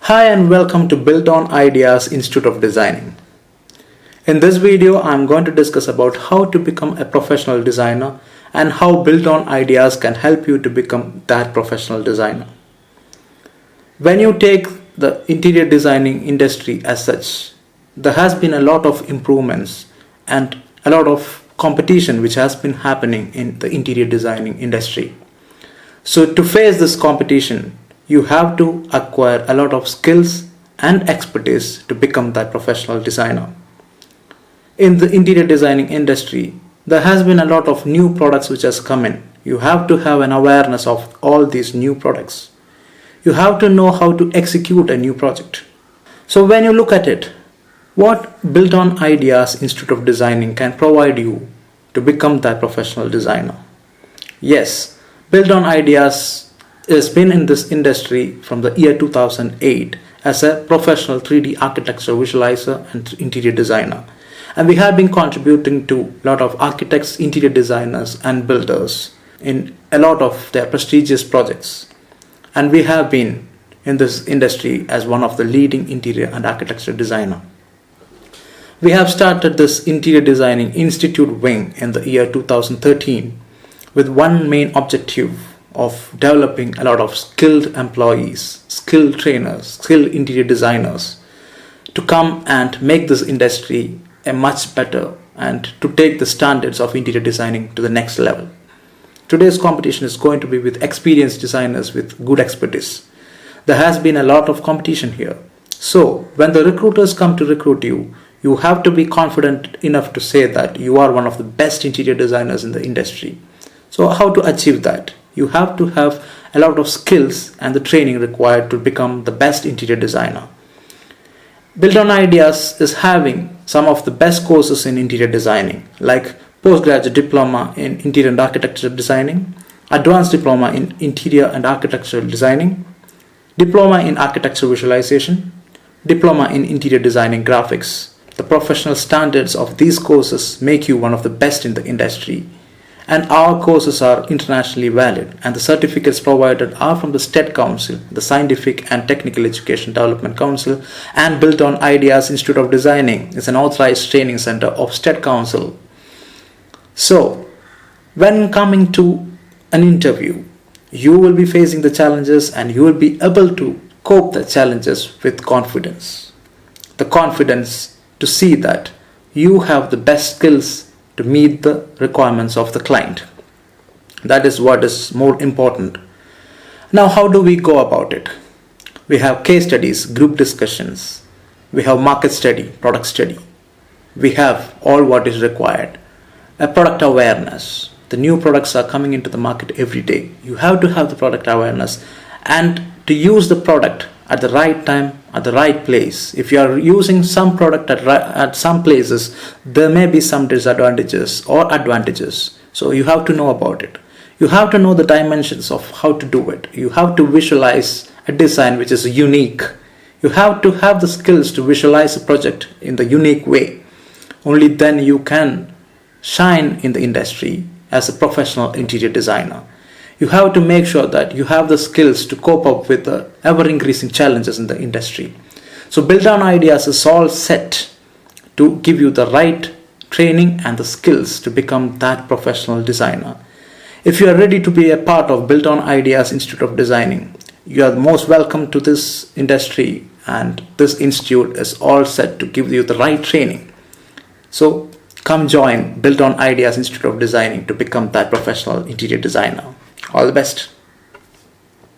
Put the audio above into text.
Hi and welcome to Buildon Ideas Institute of Designing. In this video, I'm going to discuss about how to become a professional designer and how Buildon Ideas can help you to become that professional designer. When you take the interior designing industry as such, there has been a lot of improvements and a lot of competition which has been happening in the interior designing industry. So to face this competition, you have to acquire a lot of skills and expertise to become that professional designer. In the interior designing industry, there has been a lot of new products which has come in. You have to have an awareness of all these new products. You have to know how to execute a new project. So when you look at it, what Buildon Ideas Institute of Designing can provide you to become that professional designer? Yes, Buildon Ideas has been in this industry from the year 2008 as a professional 3D architectural visualizer and interior designer. And we have been contributing to a lot of architects, interior designers and builders in a lot of their prestigious projects. And we have been in this industry as one of the leading interior and architectural designer. We have started this interior designing institute wing in the year 2013 with one main objective of developing a lot of skilled employees, skilled trainers, skilled interior designers to come and make this industry a much better and to take the standards of interior designing to the next level. Today's competition is going to be with experienced designers with good expertise. There has been a lot of competition here. So when the recruiters come to recruit you, you have to be confident enough to say that you are one of the best interior designers in the industry. So how to achieve that? You have to have a lot of skills and the training required to become the best interior designer. Buildon Ideas is having some of the best courses in interior designing, like postgraduate diploma in interior and architectural designing, advanced diploma in interior and architectural designing, diploma in architectural visualization, diploma in interior designing graphics. The professional standards of these courses make you one of the best in the industry. And our courses are internationally valid, and the certificates provided are from the State Council, the Scientific and Technical Education Development Council, and Buildon Ideas Institute of Designing is an authorized training center of State Council. So, when coming to an interview, you will be facing the challenges and you will be able to cope the challenges with confidence. The confidence to see that you have the best skills to meet the requirements of the client. That is what is more important. Now, how do we go about it? We have case studies, group discussions. We have market study, product study. We have all what is required. A product awareness. The new products are coming into the market every day. You have to have the product awareness and to use the product at the right time, at the right place. If you are using some product at some places, there may be some disadvantages or advantages. So you have to know about it. You have to know the dimensions of how to do it. You have to visualize a design which is unique. You have to have the skills to visualize a project in the unique way. Only then you can shine in the industry as a professional interior designer. You have to make sure that you have the skills to cope up with the ever-increasing challenges in the industry. So Buildon Ideas is all set to give you the right training and the skills to become that professional designer. If you are ready to be a part of Buildon Ideas Institute of Designing, you are most welcome to this industry, and this institute is all set to give you the right training. So come join Buildon Ideas Institute of Designing to become that professional interior designer. All the best.